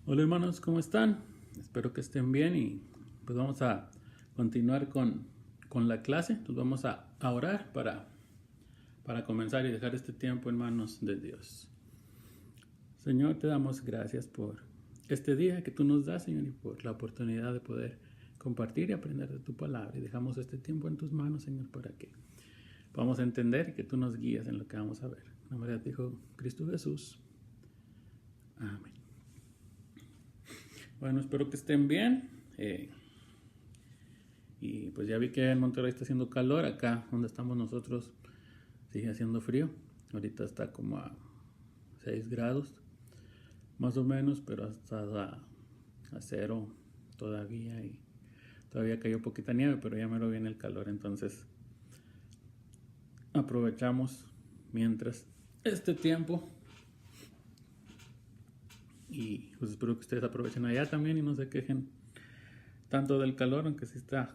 Hola hermanos, ¿cómo están? Espero que estén bien y pues vamos a continuar con la clase. Nos vamos a orar para comenzar y dejar este tiempo en manos de Dios. Señor, te damos gracias por este día que tú nos das, Señor, y por la oportunidad de poder compartir y aprender de tu palabra. Y dejamos este tiempo en tus manos, Señor, para que podamos entender y que tú nos guíes en lo que vamos a ver. En nombre de tu Hijo Cristo Jesús. Amén. Bueno, espero que estén bien. Y pues ya vi que en Monterrey está haciendo calor. Acá donde estamos nosotros sigue haciendo frío. Ahorita está como a 6 grados, más o menos, pero ha estado a 0 todavía. Y todavía cayó poquita nieve, pero ya me lo viene el calor. Entonces aprovechamos mientras este tiempo. Y pues espero que ustedes aprovechen allá también y no se quejen tanto del calor, aunque sí está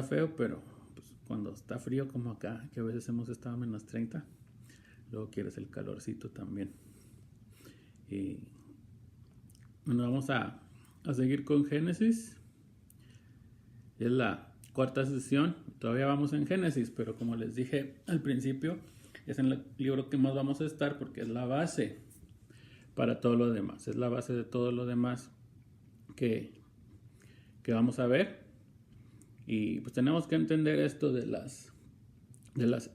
feo, pero pues, cuando está frío como acá, que a veces hemos estado a menos 30, luego quieres el calorcito también. Y bueno, vamos a seguir con Génesis. Es la cuarta sesión. Todavía vamos en Génesis, pero como les dije al principio, es en el libro que más vamos a estar porque es la base para todo lo demás. Es la base de todo lo demás que vamos a ver. Y pues tenemos que entender esto de las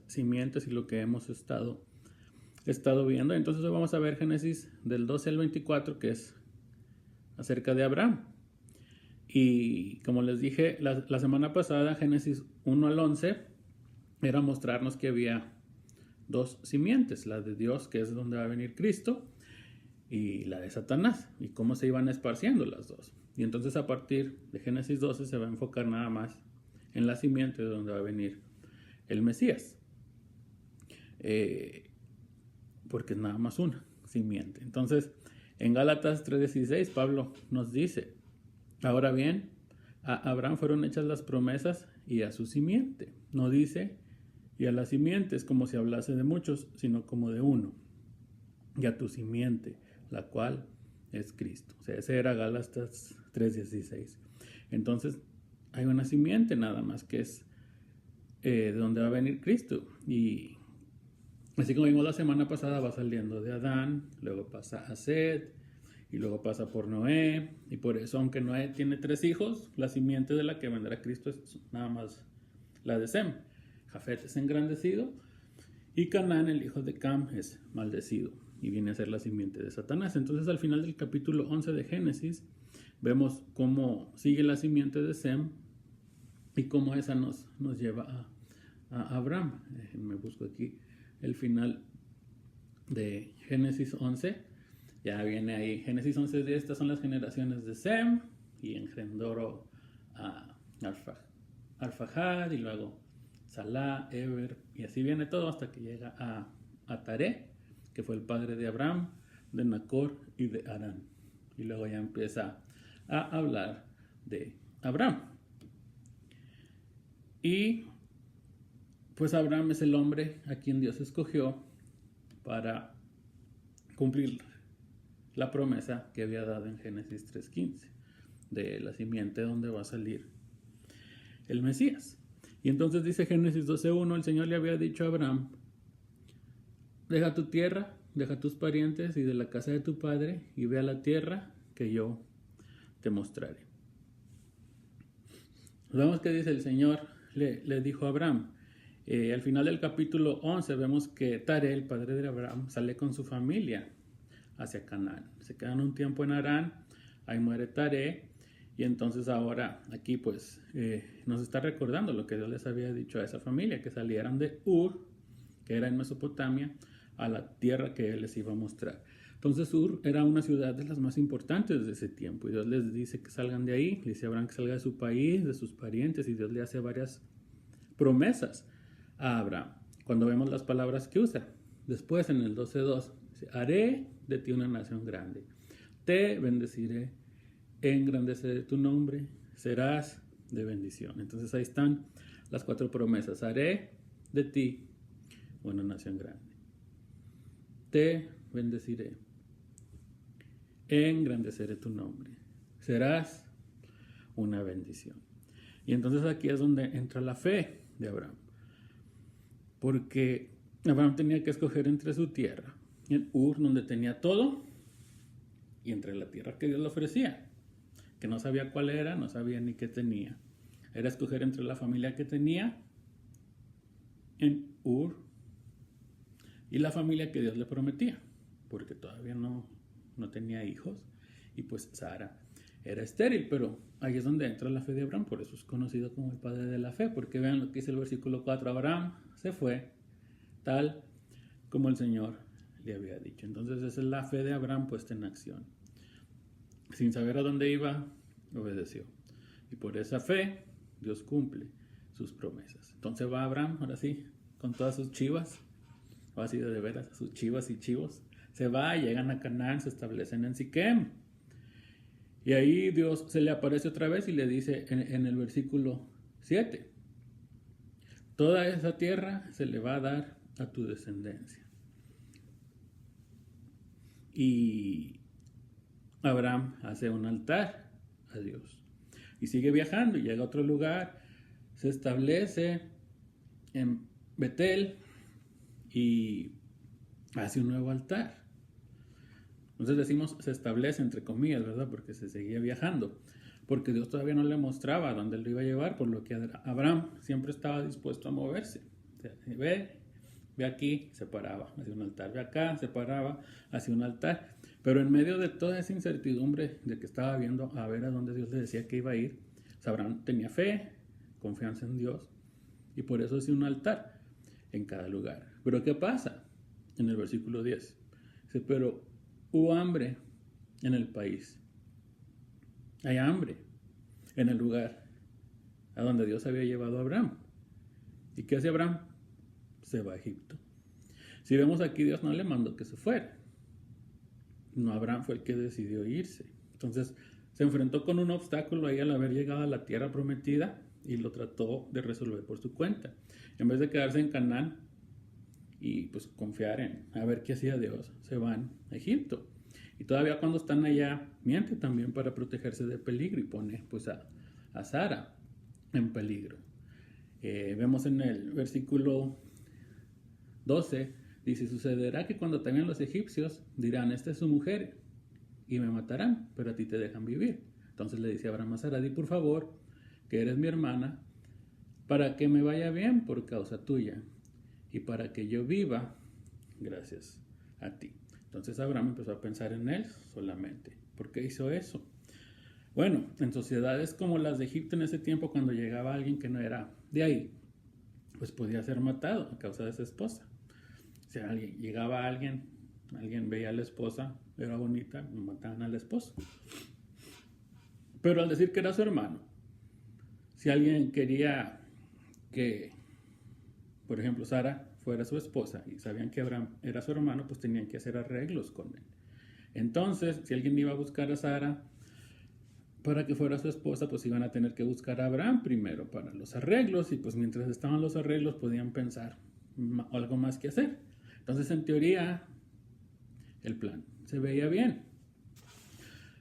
simientes y lo que hemos estado viendo. Entonces hoy vamos a ver Génesis del 12 al 24, que es acerca de Abraham. Y como les dije la semana pasada, Génesis 1 al 11 era mostrarnos que había dos simientes, la de Dios, que es donde va a venir Cristo, y la de Satanás, y cómo se iban esparciendo las dos. Y entonces a partir de Génesis 12 se va a enfocar nada más en la simiente de donde va a venir el Mesías. Porque es nada más una simiente. Entonces, en Gálatas 3:16, Pablo nos dice: ahora bien, a Abraham fueron hechas las promesas y a su simiente. No dice y a la simiente, es como si hablase de muchos, sino como de uno. Y a tu simiente, la cual es Cristo. O sea, ese era Gálatas 3:16. Entonces, hay una simiente nada más que es de donde va a venir Cristo. Y así como vimos la semana pasada, va saliendo de Adán, luego pasa a Set, y luego pasa por Noé. Y por eso, aunque Noé tiene 3 hijos, la simiente de la que vendrá Cristo es nada más la de Sem. Jafet es engrandecido y Canaán, el hijo de Cam, es maldecido y viene a ser la simiente de Satanás. Entonces al final del capítulo 11 de Génesis vemos cómo sigue la simiente de Sem y cómo esa nos lleva a Abraham. Me busco aquí el final de Génesis 11. Ya viene ahí Génesis 11:10. Estas son las generaciones de Sem, y engendró a Arfajad, y luego Salá, Eber, y así viene todo hasta que llega a Taré, que fue el padre de Abraham, de Nacor y de Harán. Y luego ya empieza a hablar de Abraham. Y pues Abraham es el hombre a quien Dios escogió para cumplir la promesa que había dado en Génesis 3:15 de la simiente donde va a salir el Mesías. Y entonces dice Génesis 12:1, el Señor le había dicho a Abraham: deja tu tierra, deja tus parientes y de la casa de tu padre, y ve a la tierra que yo te mostraré. Vemos que dice el Señor le dijo a Abraham. Al final del capítulo 11 vemos que Taré, el padre de Abraham, sale con su familia hacia Canaán. Se quedan un tiempo en Harán, ahí muere Taré, y entonces ahora aquí pues nos está recordando lo que Dios les había dicho a esa familia, que salieran de Ur, que era en Mesopotamia, a la tierra que Él les iba a mostrar. Entonces Ur era una ciudad de las más importantes de ese tiempo, y Dios les dice que salgan de ahí, le dice a Abraham que salga de su país, de sus parientes, y Dios le hace varias promesas a Abraham. Cuando vemos las palabras que usa, después en el 12:2, dice: haré de ti una nación grande, te bendeciré, engrandeceré tu nombre, serás de bendición. Entonces ahí están las 4 promesas: haré de ti una nación grande, te bendeciré, engrandeceré tu nombre. Serás una bendición. Y entonces aquí es donde entra la fe de Abraham. Porque Abraham tenía que escoger entre su tierra, en Ur, donde tenía todo, y entre la tierra que Dios le ofrecía, que no sabía cuál era, no sabía ni qué tenía. Era escoger entre la familia que tenía en Ur y la familia que Dios le prometía, porque todavía no tenía hijos, y pues Sara era estéril, pero ahí es donde entra la fe de Abraham, por eso es conocido como el padre de la fe, porque vean lo que dice el versículo 4, Abraham se fue tal como el Señor le había dicho. Entonces esa es la fe de Abraham puesta en acción. Sin saber a dónde iba, obedeció. Y por esa fe, Dios cumple sus promesas. Entonces va Abraham, ahora sí, con todas sus chivas, o así de veras, sus chivas y chivos. Se va, llegan a Canaán, se establecen en Siquem. Y ahí Dios se le aparece otra vez y le dice en el versículo 7, toda esa tierra se le va a dar a tu descendencia. Y Abraham hace un altar a Dios. Y sigue viajando y llega a otro lugar, se establece en Betel y hace un nuevo altar. Entonces decimos se establece entre comillas, ¿verdad? Porque se seguía viajando. Porque Dios todavía no le mostraba a dónde lo iba a llevar, por lo que Abraham siempre estaba dispuesto a moverse. O sea, ve aquí, se paraba, hacía un altar, ve acá, se paraba, hacía un altar. Pero en medio de toda esa incertidumbre de que estaba viendo a ver a dónde Dios le decía que iba a ir, Abraham tenía fe, confianza en Dios, y por eso hacía un altar en cada lugar. Pero ¿qué pasa? En el versículo 10. Dice, pero hubo hambre en el país. Hay hambre en el lugar a donde Dios había llevado a Abraham. ¿Y qué hace Abraham? Se va a Egipto. Si vemos aquí, Dios no le mandó que se fuera. No, Abraham fue el que decidió irse. Entonces se enfrentó con un obstáculo ahí al haber llegado a la tierra prometida y lo trató de resolver por su cuenta. En vez de quedarse en Canaán y pues confiar en a ver qué hacía Dios, se van a Egipto. Y todavía cuando están allá, miente también para protegerse de peligro y pone pues a Sara en peligro. Vemos en el versículo 12, dice, sucederá que cuando te vean los egipcios, dirán, esta es su mujer, y me matarán, pero a ti te dejan vivir. Entonces le dice Abraham a Sara, di por favor, que eres mi hermana, para que me vaya bien por causa tuya, y para que yo viva gracias a ti. Entonces Abraham empezó a pensar en él solamente. ¿Por qué hizo eso? Bueno, en sociedades como las de Egipto en ese tiempo, cuando llegaba alguien que no era de ahí, pues podía ser matado a causa de esa esposa. O sea, llegaba alguien veía a la esposa, era bonita, mataban al esposo. Pero al decir que era su hermano, si alguien quería que, por ejemplo, Sara fuera su esposa y sabían que Abraham era su hermano, pues tenían que hacer arreglos con él. Entonces, si alguien iba a buscar a Sara para que fuera su esposa, pues iban a tener que buscar a Abraham primero para los arreglos, y pues mientras estaban los arreglos podían pensar algo más que hacer. Entonces, en teoría, el plan se veía bien.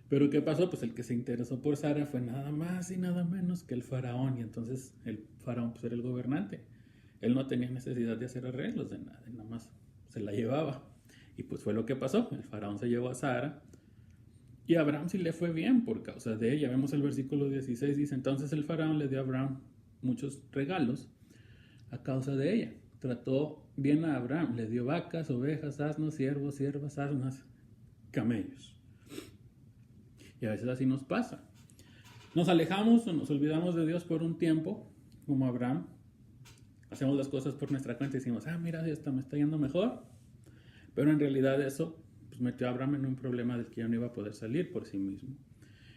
Pero ¿qué pasó? Pues el que se interesó por Sara fue nada más y nada menos que el faraón, y entonces el faraón pues era el gobernante. Él no tenía necesidad de hacer arreglos de nada, nada más se la llevaba. Y pues fue lo que pasó, el faraón se llevó a Sara, y a Abraham sí le fue bien por causa de ella. Vemos el versículo 16, dice, entonces el faraón le dio a Abraham muchos regalos a causa de ella. Trató bien a Abraham, le dio vacas, ovejas, asnos, siervos, siervas, asnas, camellos. Y a veces así nos pasa. Nos alejamos o nos olvidamos de Dios por un tiempo, como Abraham. Hacemos las cosas por nuestra cuenta y decimos, mira, esto me está yendo mejor. Pero en realidad eso pues, metió a Abraham en un problema del que ya no iba a poder salir por sí mismo.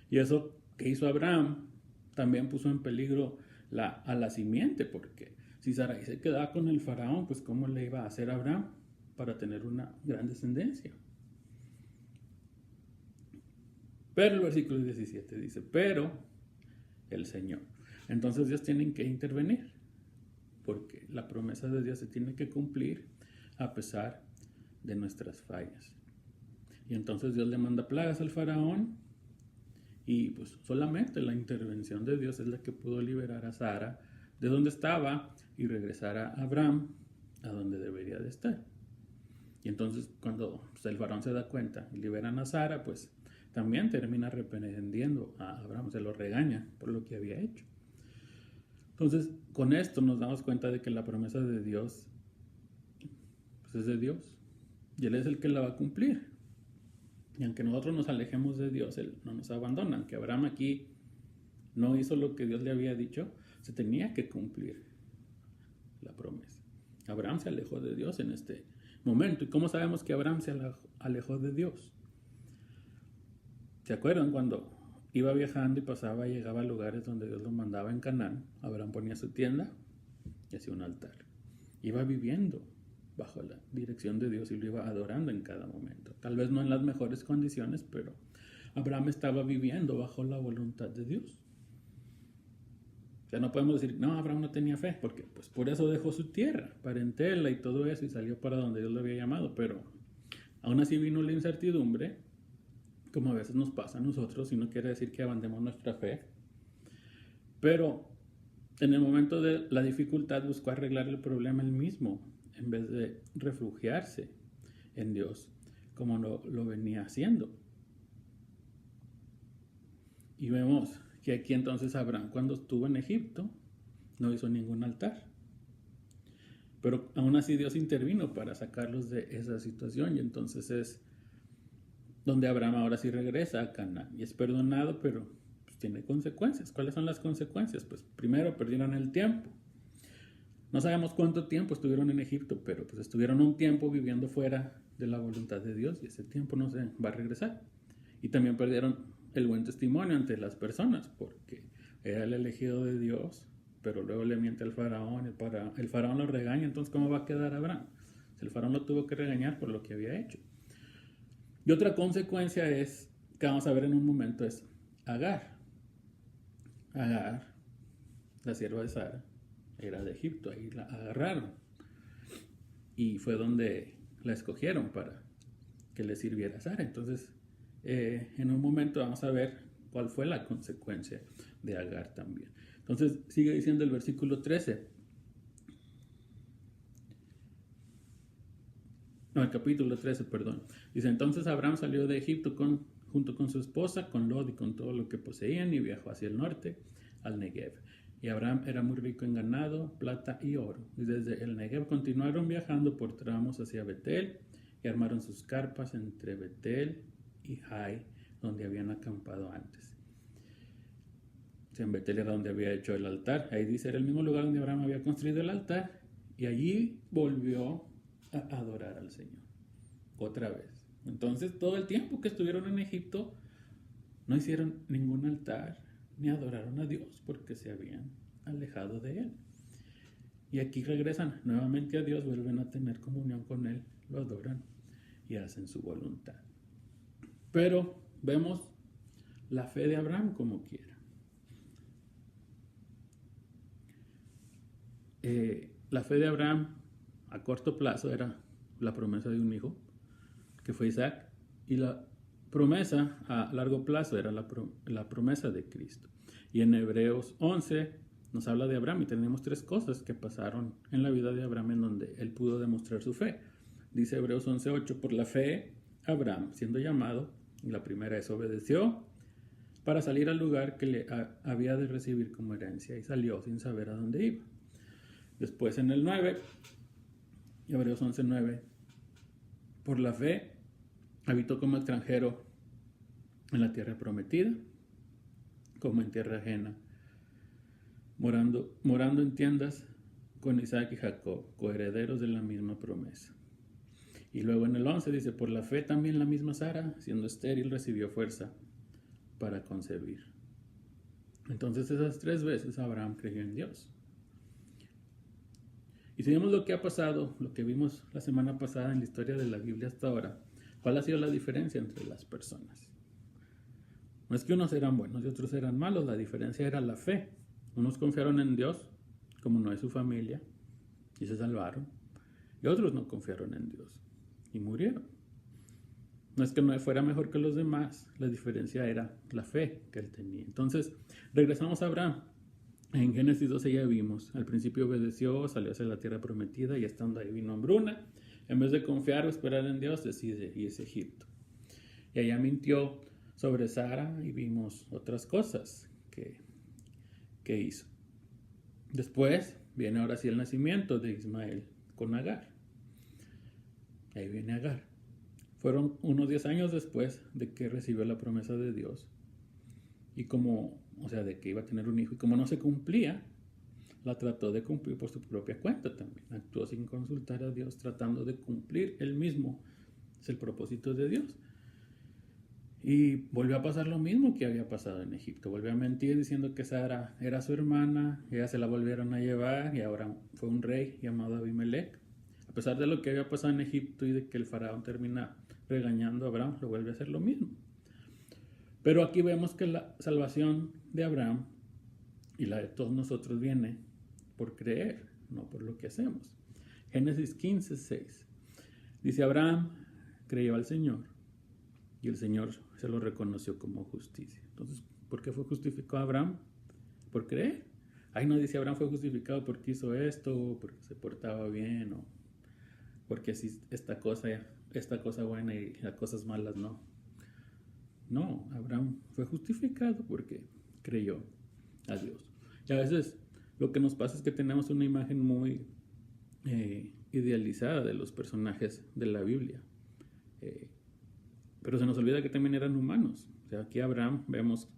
Y eso que hizo Abraham también puso en peligro a la simiente, porque si Sarai se quedaba con el faraón, pues ¿cómo le iba a hacer a Abraham para tener una gran descendencia? Pero el versículo 17 dice, pero el Señor. Entonces Dios tiene que intervenir, porque la promesa de Dios se tiene que cumplir a pesar de nuestras fallas. Y entonces Dios le manda plagas al faraón y pues solamente la intervención de Dios es la que pudo liberar a Sara de donde estaba y regresar a Abraham a donde debería de estar. Y entonces cuando pues, el faraón se da cuenta y liberan a Sara, pues también termina reprendiendo a Abraham, se lo regaña por lo que había hecho. Entonces con esto nos damos cuenta de que la promesa de Dios pues, es de Dios y Él es el que la va a cumplir. Y aunque nosotros nos alejemos de Dios, Él no nos abandona. Aunque Abraham aquí no hizo lo que Dios le había dicho, se tenía que cumplir la promesa. Abraham se alejó de Dios en este momento. ¿Y cómo sabemos que Abraham se alejó de Dios? ¿Se acuerdan cuando iba viajando y pasaba y llegaba a lugares donde Dios lo mandaba en Canaán? Abraham ponía su tienda y hacía un altar. Iba viviendo bajo la dirección de Dios y lo iba adorando en cada momento. Tal vez no en las mejores condiciones, pero Abraham estaba viviendo bajo la voluntad de Dios. O sea, no podemos decir, no, Abraham no tenía fe, porque pues por eso dejó su tierra, parentela y todo eso, y salió para donde Dios lo había llamado, pero aún así vino la incertidumbre, como a veces nos pasa a nosotros, y no quiere decir que abandonemos nuestra fe, pero en el momento de la dificultad buscó arreglar el problema él mismo, en vez de refugiarse en Dios, como lo venía haciendo. Y vemos que aquí entonces Abraham, cuando estuvo en Egipto, no hizo ningún altar. Pero aún así Dios intervino para sacarlos de esa situación, y entonces es donde Abraham ahora sí regresa a Canaán y es perdonado, pero pues, tiene consecuencias. ¿Cuáles son las consecuencias? Pues primero perdieron el tiempo. No sabemos cuánto tiempo estuvieron en Egipto, pero pues estuvieron un tiempo viviendo fuera de la voluntad de Dios y ese tiempo no se va a regresar. Y también perdieron el buen testimonio ante las personas, porque era el elegido de Dios, pero luego le miente al faraón, el faraón lo regaña, entonces ¿cómo va a quedar Abraham? El faraón lo tuvo que regañar por lo que había hecho. Y otra consecuencia es, que vamos a ver en un momento, es Agar. Agar, la sierva de Sara, era de Egipto, ahí la agarraron. Y fue donde la escogieron para que le sirviera a Sara. Entonces, en un momento vamos a ver cuál fue la consecuencia de Agar también. Entonces, sigue diciendo el versículo 13. No, el capítulo 13, perdón. Dice, entonces Abraham salió de Egipto junto con su esposa, con Lot y con todo lo que poseían, y viajó hacia el norte, al Negev. Y Abraham era muy rico en ganado, plata y oro. Y desde el Negev continuaron viajando por tramos hacia Betel y armaron sus carpas entre Betel y Jai, donde habían acampado antes. En Betel era donde había hecho el altar. Ahí dice, era el mismo lugar donde Abraham había construido el altar. Y allí volvió a adorar al Señor. Otra vez. Entonces, todo el tiempo que estuvieron en Egipto, no hicieron ningún altar ni adoraron a Dios porque se habían alejado de Él. Y aquí regresan nuevamente a Dios, vuelven a tener comunión con Él, lo adoran y hacen su voluntad. Pero vemos la fe de Abraham como quiera. La fe de Abraham a corto plazo era la promesa de un hijo, que fue Isaac, y la promesa a largo plazo era la promesa de Cristo. Y en Hebreos 11 nos habla de Abraham y tenemos tres cosas que pasaron en la vida de Abraham en donde él pudo demostrar su fe. Dice Hebreos 11:8, por la fe Abraham, siendo llamado, y la primera es obedeció para salir al lugar que le había de recibir como herencia y salió sin saber a dónde iba. Después en el 9, Hebreos 11:9, por la fe habitó como extranjero en la tierra prometida, como en tierra ajena, morando en tiendas con Isaac y Jacob, coherederos de la misma promesa. Y luego en el 11 dice, por la fe también la misma Sara, siendo estéril, recibió fuerza para concebir. Entonces esas tres veces Abraham creyó en Dios. Y si vemos lo que ha pasado, lo que vimos la semana pasada en la historia de la Biblia hasta ahora, ¿cuál ha sido la diferencia entre las personas? No es que unos eran buenos y otros eran malos, la diferencia era la fe. Unos confiaron en Dios, como no es su familia, y se salvaron. Y otros no confiaron en Dios y murieron. No es que no fuera mejor que los demás, la diferencia era la fe que él tenía. Entonces, regresamos a Abraham. En Génesis 12 ya vimos, al principio obedeció, salió hacia la tierra prometida y estando ahí vino hambruna. En vez de confiar o esperar en Dios, decide irse a Egipto. Y allá mintió sobre Sara y vimos otras cosas que hizo. Después viene ahora sí el nacimiento de Ismael con Agar. Ahí viene Agar. Fueron unos 10 años después de que recibió la promesa de Dios. Y de que iba a tener un hijo. Y como no se cumplía, la trató de cumplir por su propia cuenta también. Actuó sin consultar a Dios, tratando de cumplir él mismo. Es el propósito de Dios. Y volvió a pasar lo mismo que había pasado en Egipto. Volvió a mentir diciendo que Sara era su hermana. Ella se la volvieron a llevar y ahora fue un rey llamado Abimelech. A pesar de lo que había pasado en Egipto y de que el faraón termina regañando a Abraham, lo vuelve a hacer lo mismo. Pero aquí vemos que la salvación de Abraham y la de todos nosotros viene por creer, no por lo que hacemos. Génesis 15:6 dice: Abraham creyó al Señor y el Señor se lo reconoció como justicia. Entonces, ¿por qué fue justificado Abraham? Por creer. Ahí no dice Abraham fue justificado porque hizo esto, porque se portaba bien, o porque si esta cosa buena y las cosas malas no. No, Abraham fue justificado porque creyó a Dios. Y a veces lo que nos pasa es que tenemos una imagen muy idealizada de los personajes de la Biblia. Pero se nos olvida que también eran humanos. O sea, aquí Abraham, vemos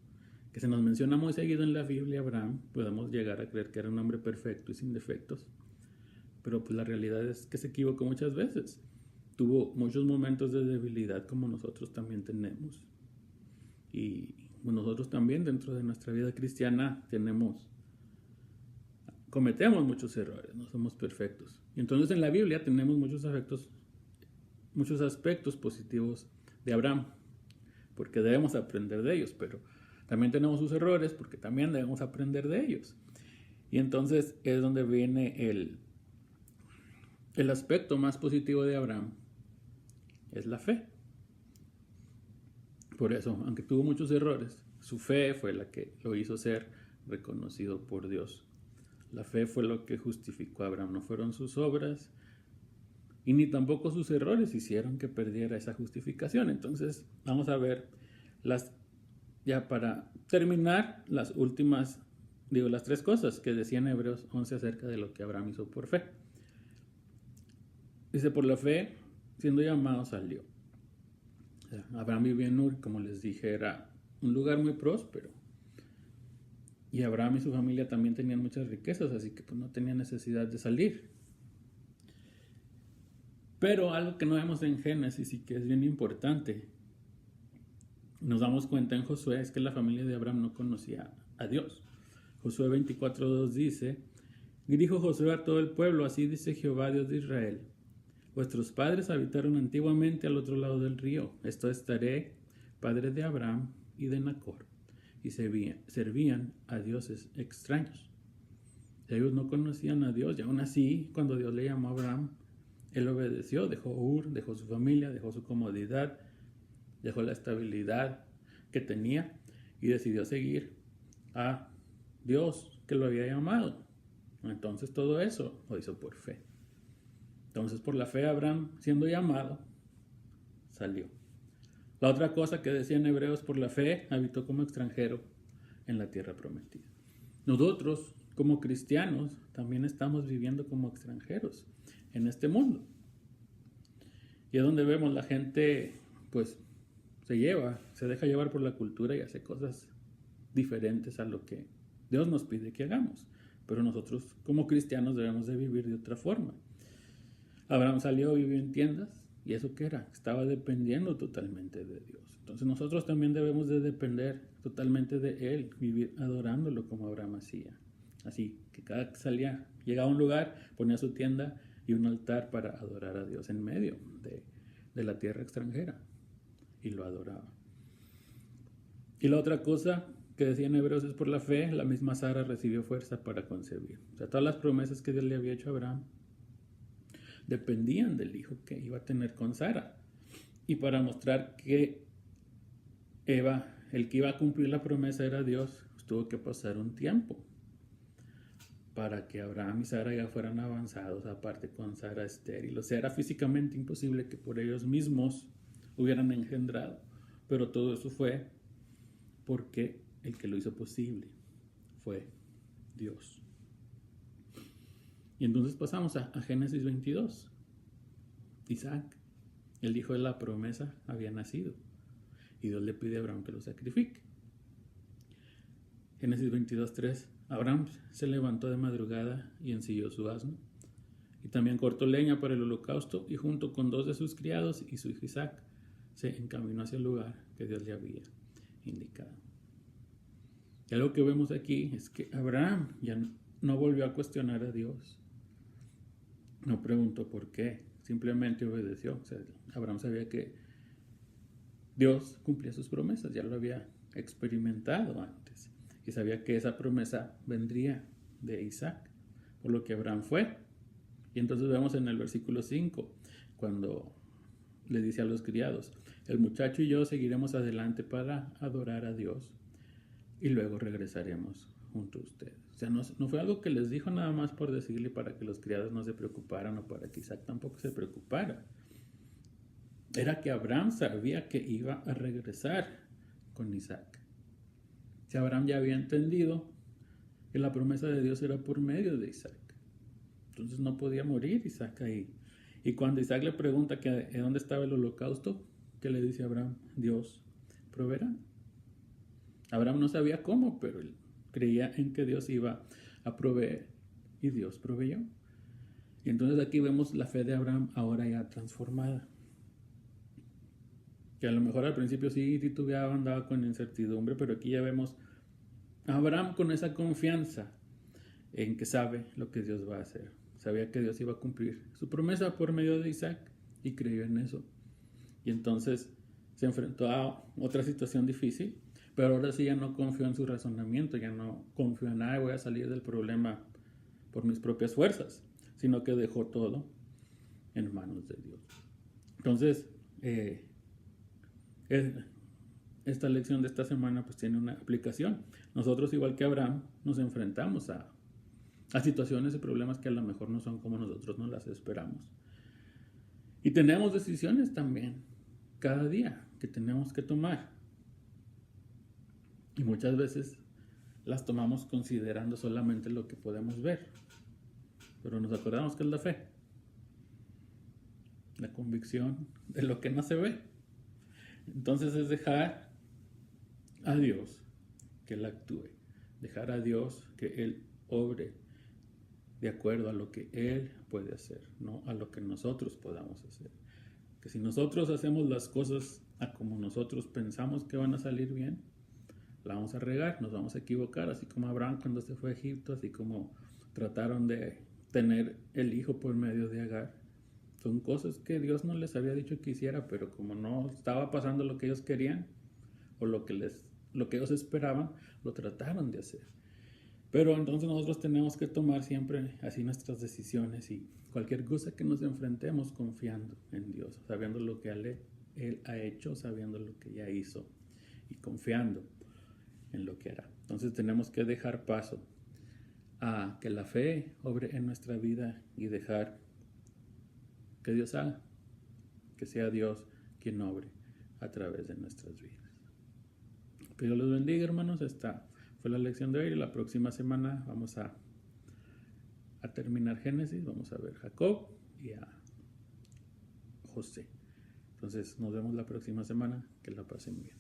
que se nos menciona muy seguido en la Biblia Abraham. Podemos llegar a creer que era un hombre perfecto y sin defectos. Pero pues la realidad es que se equivocó muchas veces. Tuvo muchos momentos de debilidad como nosotros también tenemos. Y nosotros también dentro de nuestra vida cristiana cometemos muchos errores, no somos perfectos. Y entonces en la Biblia tenemos muchos aspectos positivos de Abraham, porque debemos aprender de ellos, pero también tenemos sus errores porque también debemos aprender de ellos. Y entonces es donde viene el aspecto más positivo de Abraham, es la fe. Por eso, aunque tuvo muchos errores, su fe fue la que lo hizo ser reconocido por Dios. La fe fue lo que justificó a Abraham, no fueron sus obras y ni tampoco sus errores hicieron que perdiera esa justificación. Entonces, vamos a ver ya para terminar, las tres cosas que decía en Hebreos 11 acerca de lo que Abraham hizo por fe. Dice, por la fe, siendo llamado, salió. Abraham vivía en Ur, como les dije, era un lugar muy próspero. Y Abraham y su familia también tenían muchas riquezas, así que pues no tenían necesidad de salir. Pero algo que no vemos en Génesis y que es bien importante, nos damos cuenta en Josué, es que la familia de Abraham no conocía a Dios. Josué 24:2 dice: y dijo Josué a todo el pueblo, así dice Jehová Dios de Israel: vuestros padres habitaron antiguamente al otro lado del río. Esto es Taré, padre de Abraham y de Nacor, y servían a dioses extraños. Ellos no conocían a Dios, y aún así, cuando Dios le llamó a Abraham, él obedeció, dejó Ur, dejó su familia, dejó su comodidad, dejó la estabilidad que tenía y decidió seguir a Dios que lo había llamado. Entonces todo eso lo hizo por fe. Entonces, por la fe, Abraham, siendo llamado, salió. La otra cosa que decía en Hebreos, por la fe, habitó como extranjero en la tierra prometida. Nosotros, como cristianos, también estamos viviendo como extranjeros en este mundo. Y es donde vemos la gente, pues, se deja llevar por la cultura y hace cosas diferentes a lo que Dios nos pide que hagamos. Pero nosotros, como cristianos, debemos de vivir de otra forma. Abraham salió, vivió en tiendas, ¿y eso qué era? Estaba dependiendo totalmente de Dios. Entonces nosotros también debemos de depender totalmente de Él, vivir adorándolo como Abraham hacía. Así que cada que salía, llegaba a un lugar, ponía su tienda y un altar para adorar a Dios en medio de la tierra extranjera, y lo adoraba. Y la otra cosa que decía en Hebreos es, por la fe, la misma Sara recibió fuerza para concebir. O sea, todas las promesas que Dios le había hecho a Abraham dependían del hijo que iba a tener con Sara. Y para mostrar que el que iba a cumplir la promesa era Dios, pues tuvo que pasar un tiempo para que Abraham y Sara ya fueran avanzados, aparte con Sara estéril. O sea, era físicamente imposible que por ellos mismos hubieran engendrado. Pero todo eso fue porque el que lo hizo posible fue Dios. Y entonces pasamos a Génesis 22. Isaac, el hijo de la promesa, había nacido. Y Dios le pide a Abraham que lo sacrifique. Génesis 22:3. Abraham se levantó de madrugada y ensilló su asno. Y también cortó leña para el holocausto y junto con 2 de sus criados y su hijo Isaac se encaminó hacia el lugar que Dios le había indicado. Y algo que vemos aquí es que Abraham ya no volvió a cuestionar a Dios. No preguntó por qué, simplemente obedeció. O sea, Abraham sabía que Dios cumplía sus promesas, ya lo había experimentado antes. Y sabía que esa promesa vendría de Isaac, por lo que Abraham fue. Y entonces vemos en el versículo 5, cuando le dice a los criados: el muchacho y yo seguiremos adelante para adorar a Dios y luego regresaremos junto a ustedes. O sea, no fue algo que les dijo nada más por decirle para que los criados no se preocuparan o para que Isaac tampoco se preocupara. Era que Abraham sabía que iba a regresar con Isaac. Si Abraham ya había entendido que la promesa de Dios era por medio de Isaac, entonces no podía morir Isaac ahí. Y cuando Isaac le pregunta que dónde estaba el holocausto, ¿qué le dice Abraham? Dios proveerá. Abraham no sabía cómo, pero él creía en que Dios iba a proveer y Dios proveyó. Y entonces aquí vemos la fe de Abraham ahora ya transformada. Que a lo mejor al principio sí titubeaba, andaba con incertidumbre, pero aquí ya vemos a Abraham con esa confianza en que sabe lo que Dios va a hacer. Sabía que Dios iba a cumplir su promesa por medio de Isaac y creyó en eso. Y entonces se enfrentó a otra situación difícil, pero ahora sí ya no confió en su razonamiento, ya no confió en nada, voy a salir del problema por mis propias fuerzas, sino que dejó todo en manos de Dios. Entonces, esta lección de esta semana pues tiene una aplicación. Nosotros, igual que Abraham, nos enfrentamos a situaciones y problemas que a lo mejor no son como nosotros nos las esperamos. Y tenemos decisiones también cada día que tenemos que tomar. Y muchas veces las tomamos considerando solamente lo que podemos ver. Pero nos acordamos que es la fe. La convicción de lo que no se ve. Entonces es dejar a Dios que Él actúe. Dejar a Dios que Él obre de acuerdo a lo que Él puede hacer, no a lo que nosotros podamos hacer. Que si nosotros hacemos las cosas a como nosotros pensamos que van a salir bien, la vamos a regar, nos vamos a equivocar, así como Abraham cuando se fue a Egipto, así como trataron de tener el hijo por medio de Agar. Son cosas que Dios no les había dicho que hiciera, pero como no estaba pasando lo que ellos querían o lo que ellos esperaban, lo trataron de hacer. Pero entonces nosotros tenemos que tomar siempre así nuestras decisiones y cualquier cosa que nos enfrentemos confiando en Dios, sabiendo lo que Él ha hecho, sabiendo lo que ya hizo y confiando en lo que hará. Entonces tenemos que dejar paso a que la fe obre en nuestra vida y dejar que Dios haga, que sea Dios quien obre a través de nuestras vidas. Que Dios los bendiga, hermanos. Esta fue la lección de hoy y la próxima semana vamos a terminar Génesis, vamos a ver Jacob y a José. Entonces nos vemos la próxima semana, que la pasen bien.